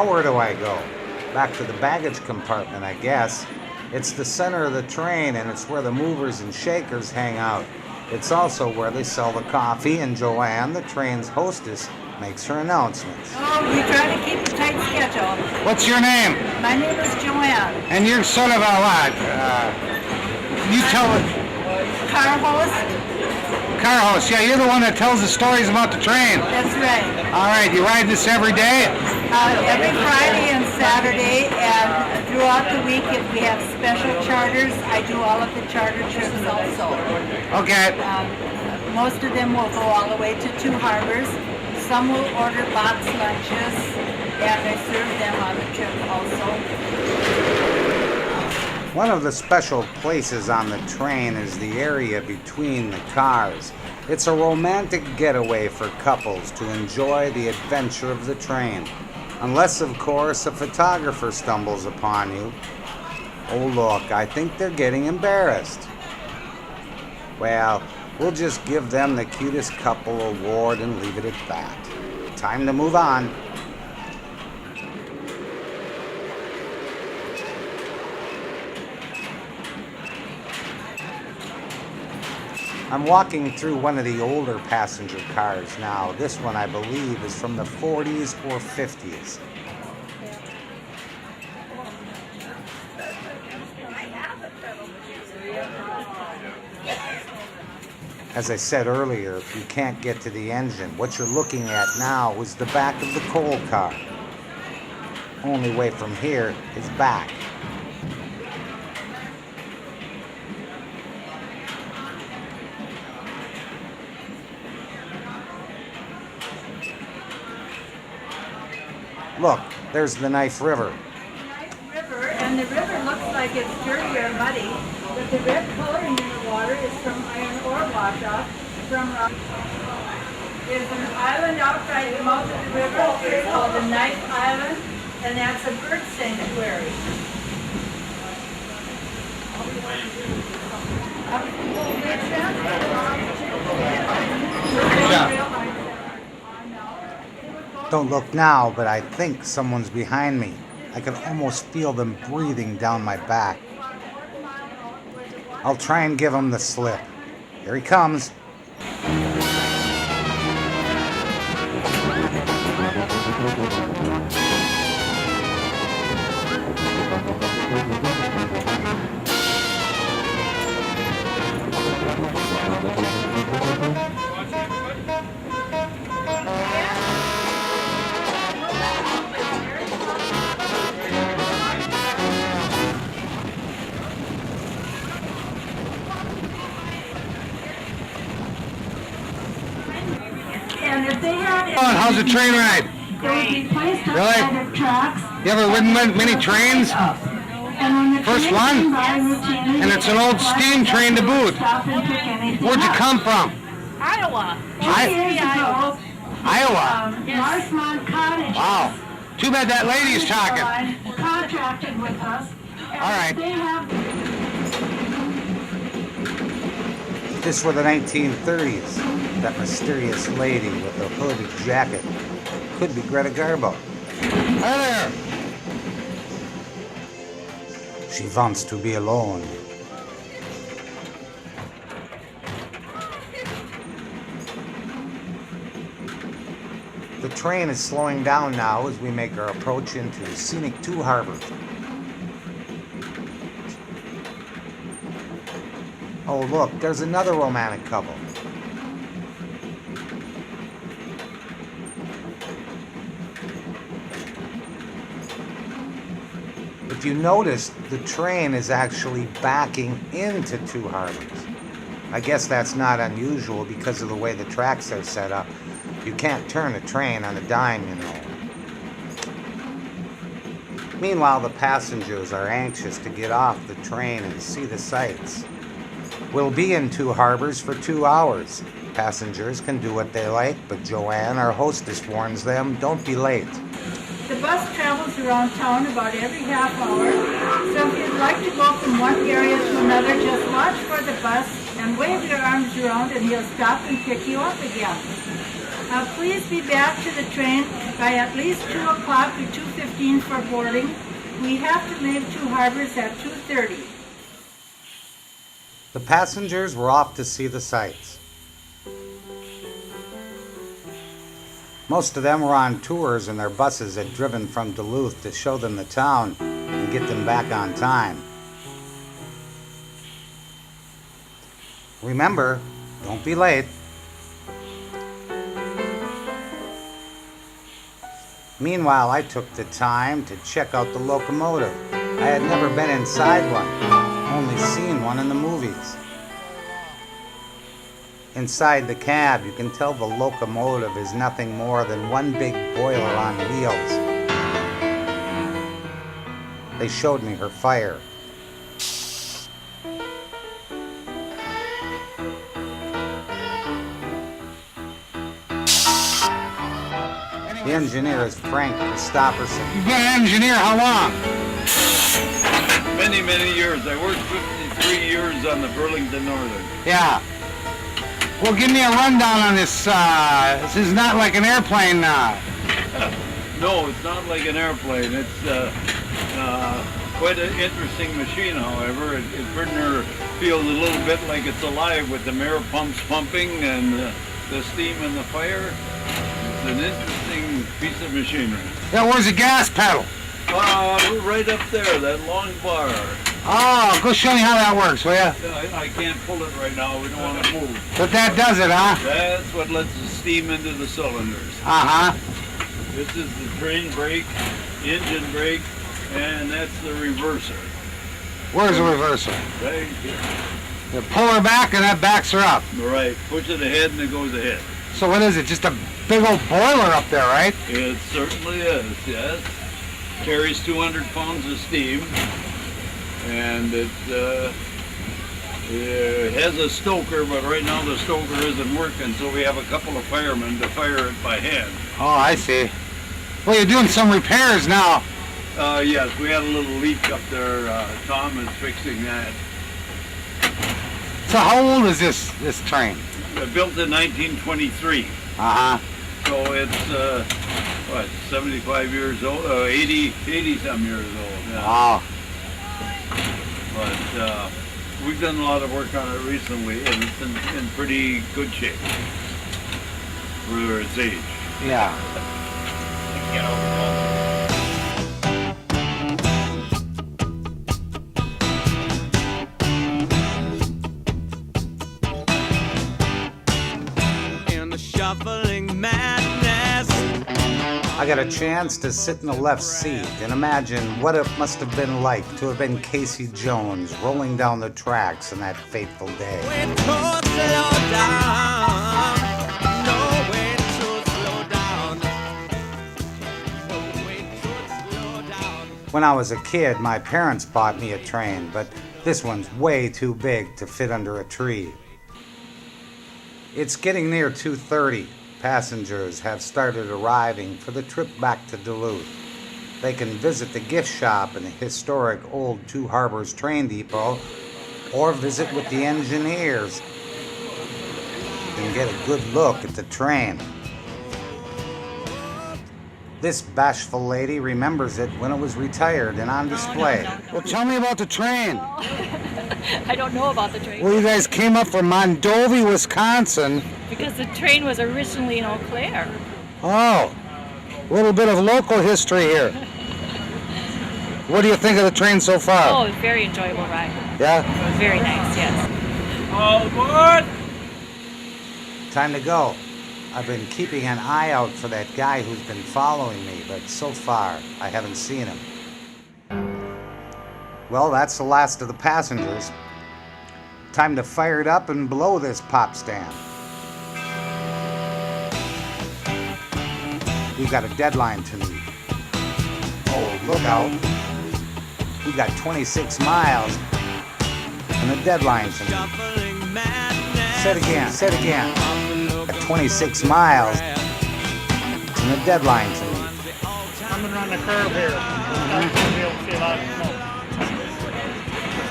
Now where do I go? Back to the baggage compartment, I guess. It's the center of the train, and it's where the movers and shakers hang out. It's also where they sell the coffee, and Joanne, the train's hostess, makes her announcements. Oh, we try to keep a tight schedule. What's your name? My name is Joanne. And you're sort of a what? You tell it. Car host? Car host. Yeah, you're the one that tells the stories about the train. That's right. All right, you ride this every day? Every Friday and Saturday, and throughout the week, if we have special charters, I do all of the charter trips also. Okay. Most of them will go all the way to Two Harbors. Some will order box lunches, and I serve them on the trip also. One of the special places on the train is the area between the cars. It's a romantic getaway for couples to enjoy the adventure of the train. Unless, of course, a photographer stumbles upon you. Oh, look, I think they're getting embarrassed. Well, we'll just give them the cutest couple award and leave it at that. Time to move on. I'm walking through one of the older passenger cars now. This one, I believe, is from the 40s or 50s. As I said earlier, if you can't get to the engine, what you're looking at now is the back of the coal car. Only way from here is back. Look, there's the Knife River. Knife River, and the river looks like it's dirty or muddy, but the red coloring in the water is from iron ore washout from rock. There's an island outside the mouth of the river here called the Knife Island, and that's a bird sanctuary. Don't look now, but I think someone's behind me. I can almost feel them breathing down my back. I'll try and give him the slip. Here he comes. How's the train ride? Really? You ever ridden many trains? First one? And it's an old steam train to boot. Where'd you come from? Iowa. Iowa? Larchmont Cottage. Wow. Too bad that lady's talking. Contracted with us. All right. They have. This were the 1930s. That mysterious lady with the hooded jacket. Could be Greta Garbo. Hi there. She wants to be alone. The train is slowing down now as we make our approach into scenic Two Harbors. Oh, look, there's another romantic couple. If you notice, the train is actually backing into Two Harbors. I guess that's not unusual because of the way the tracks are set up. You can't turn a train on a dime, you know. Meanwhile, the passengers are anxious to get off the train and see the sights. We'll be in Two Harbors for 2 hours. Passengers can do what they like, but Joanne, our hostess, warns them, don't be late. The bus travels around town about every half hour, so if you'd like to go from one area to another, just watch for the bus and wave your arms around and he'll stop and pick you up again. Please be back to the train by at least 2 o'clock to 2:15 for boarding. We have to leave Two Harbors at 2:30. The passengers were off to see the sights. Most of them were on tours and their buses had driven from Duluth to show them the town and get them back on time. Remember, don't be late. Meanwhile, I took the time to check out the locomotive. I had never been inside one, only seen one in the movies. Inside the cab, you can tell the locomotive is nothing more than one big boiler on wheels. They showed me her fire. The engineer is Frank Christopherson. You've been an engineer how long? Many, many years. I worked 53 years on the Burlington Northern. Yeah. Well, give me a rundown on this. This is not like an airplane. No, it's not like an airplane. It's quite an interesting machine, however. It pretty near feels a little bit like it's alive with the air pumps pumping and the steam and the fire. It's an interesting piece of machinery. Yeah, where's the gas pedal? Right up there, that long bar. Oh, go show me how that works, will ya? I can't pull it right now. We don't want to move. But that does it, huh? That's what lets the steam into the cylinders. Uh-huh. This is the train brake, engine brake, and that's the reverser. Where's the reverser? Right here. You pull her back and that backs her up. Right. Push it ahead and it goes ahead. So what is it? Just a big old boiler up there, right? It certainly is, yes. Carries 200 pounds of steam. And it has a stoker, but right now the stoker isn't working, so we have a couple of firemen to fire it by hand. Oh, I see. Well, you're doing some repairs now. Yes, we had a little leak up there. Tom is fixing that. So how old is this train? Built in 1923. Uh-huh. So it's, 75 years old, 80 some years old. Yeah. Wow. But we've done a lot of work on it recently, and it's in pretty good shape for its age. Yeah. In the shuffling madness. I got a chance to sit in the left seat and imagine what it must have been like to have been Casey Jones rolling down the tracks on that fateful day. Way to slow down. No way to slow down. No way to slow down. When I was a kid, my parents bought me a train, but this one's way too big to fit under a tree. It's getting near 2:30. Passengers have started arriving for the trip back to Duluth. They can visit the gift shop in the historic old Two Harbors train depot or visit with the engineers and get a good look at the train. This bashful lady remembers it when it was retired and on display. Well, tell me about the train. I don't know about the train Well, you guys came up from Mondovi, Wisconsin. because the train was originally in Eau Claire. Oh, a little bit of local history here. What do you think of the train so far? Oh, very enjoyable ride. Yeah? Very nice, yes. All aboard! Time to go. I've been keeping an eye out for that guy who's been following me, but so far I haven't seen him. Well, that's the last of the passengers. Time to fire it up and blow this pop stand. We've got a deadline to meet. Oh, look out. We've got 26 miles and a deadline to meet. Shuffling madness. Say it again, say it again. Got 26 miles and a deadline to meet. Coming around the curve here. You'll be able to see a lot